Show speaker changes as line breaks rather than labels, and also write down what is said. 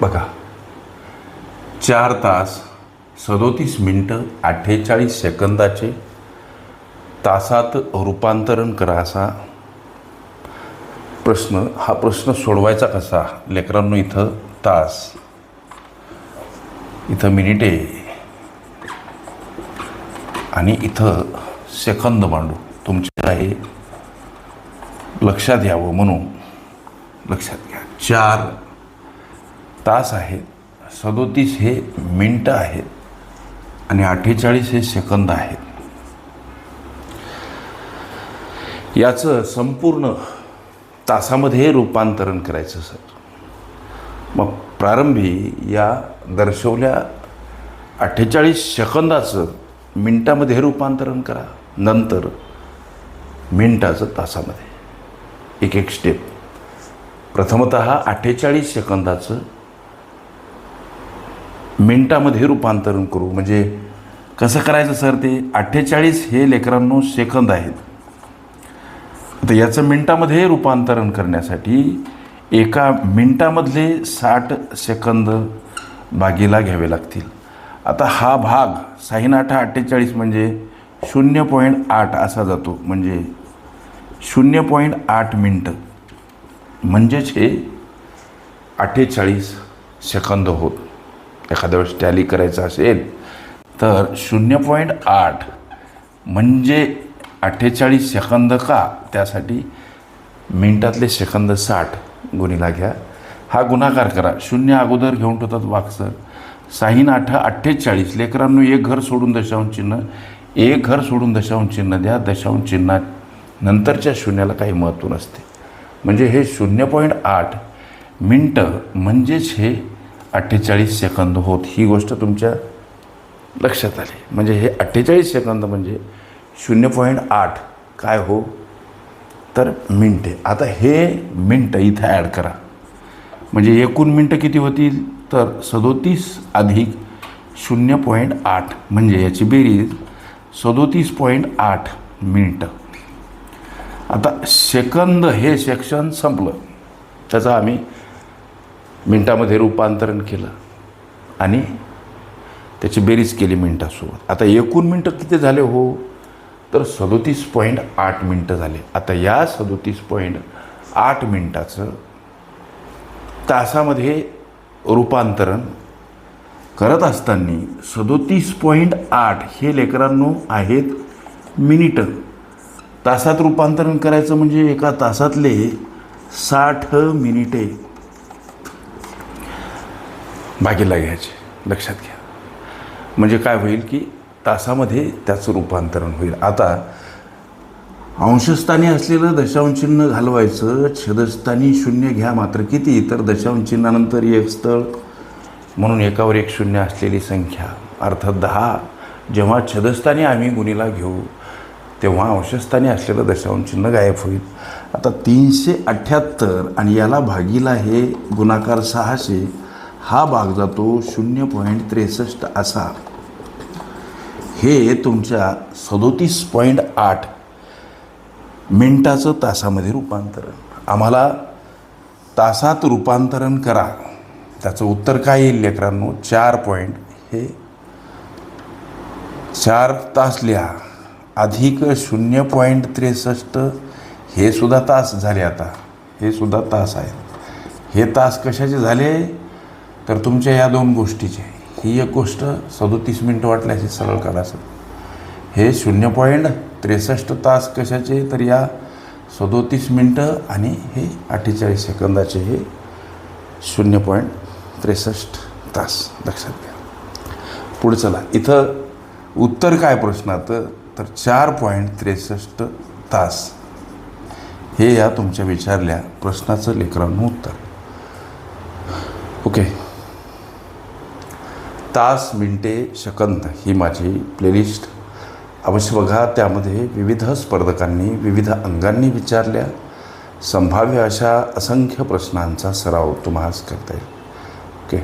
बघा, 4 तास 37 मिनटं 48 सेकंदाचे तासात रूपांतरण करा असा प्रश्न. हा प्रश्न सोडवायचा कसा लेकरांनो? इथं तास, इथं मिनिटे आणि इथं सेकंद मांडू. तुमच्या हे लक्षात यावं म्हणून लक्षात घ्या. 4 तास आहेत, 37 हे मिनटं आहेत आणि 48 हे सेकंद आहेत. याचं संपूर्ण तासामध्ये रूपांतरण करायचं सर. मग प्रारंभी या दर्शवल्या 48 सेकंदाचं मिनटामध्ये रूपांतरण करा, नंतर मिनटाचं तासामध्ये. एक एक स्टेप. प्रथमतः 48 सेकंदाचं मिनटामध्ये रूपांतरण करू. म्हणजे कसं करायचं सर ते? 48 हे लेकरांनो सेकंद आहेत. आता याचं मिनटामध्ये रूपांतरण करण्यासाठी एका मिनटामधले 60 सेकंद भागीला घ्यावे लागतील. आता हा भाग 6 8 48 म्हणजे 0.8 असा जातो. म्हणजे 0.8 मिनटं म्हणजेच हे 48 सेकंद होत. एखाद्या वेळेस टॅली करायचं असेल तर 0.8 म्हणजे 48 सेकंद का? त्यासाठी मिनटातले सेकंद 60 गुणीला घ्या. हा गुणाकार करा. 0 अगोदर घेऊन ठेवतात वाक्सर. 6 8 48 लेकरांनो एक घर सोडून दशांश चिन्ह, एक घर सोडून दशांश चिन्ह द्या. दशांश चिन्हा नंतरच्या शून्याला काही महत्त्व नसते. म्हणजे हे 0.8 मिनटं म्हणजेच हे 48 सेकंद होत. ही गोष्ट तुमच्या लक्षात आली. म्हणजे हे 48 सेकंद म्हणजे 0.8 काय हो तर मिनटे. आता हे मिनटं इथं ॲड करा. म्हणजे एकूण मिनटं किती होतील तर 37 अधिक 0.8 म्हणजे याची बेरीज 37.8 मिनटं. आता सेकंद हे सेक्शन संपलं. त्याचं आम्ही मिनटामध्ये रूपांतरण केलं आणि त्याची बेरीज केली मिनटासोबत. आता एकूण मिनटं किती झाले हो तर 37.8 मिनटं झाले. आता या 37.8 मिनटाचं तासामध्ये रूपांतरण करत असताना 37.8 हे लेकरांनो आहेत मिनिटं. तासात रूपांतरण करायचं म्हणजे एका तासातले 60 मिनिटे भागीला घ्यायचे. लक्षात घ्या. म्हणजे काय होईल की तासामध्ये त्याचं रूपांतरण होईल. आता अंशस्थानी असलेलं दशांश चिन्ह घालवायचं. छेदस्थानी 0 घ्या. मात्र किती तर दशांश चिन्हानंतर एक स्थळ म्हणून एकावर एक 0 असलेली संख्या अर्थात 10. जेव्हा छेदस्थानी आम्ही गुणीला घेऊ तेव्हा अंशस्थानी असलेलं दशांश चिन्ह गायब होईल. आता 378 आणि याला भागीला हे गुणाकार 600. हा भाग जातो 0.63 असा. हे तुमच्या 37.8 मिनटाचं तासामध्ये रूपांतरण. आम्हाला तासात रूपांतरण करा. त्याचं उत्तर काय येईल लेकरांनो? 4 पॉईंट हे 4 तास लिहा अधिक 0.63 हे सुद्धा तास झाले. आता हे सुद्धा तास आहेत. हे तास कशाचे झाले तर तुमच्या या दोन गोष्टीचे. ही एक गोष्ट 37 मिनटं वाटल्याची सरळ करा सर. हे 0.63 तास कशाचे तर या 37 मिनटं आणि हे 48 सेकंदाचे हे 0.63 तास. लक्षात घ्या. पुढे चला. इथं उत्तर काय प्रश्नात तर 4.63 तास हे या तुमच्या विचारल्या प्रश्नाचं लेकरांनो उत्तर. ओके. तास, मिनटे, सेकंद ही माझी प्लेलिस्ट अवश्य बघा. त्यामध्ये विविध स्पर्धकांनी विविध अंगांनी विचारल्या संभाव्य अशा असंख्य प्रश्नांचा सराव तुम्हाला करता येईल. ओके.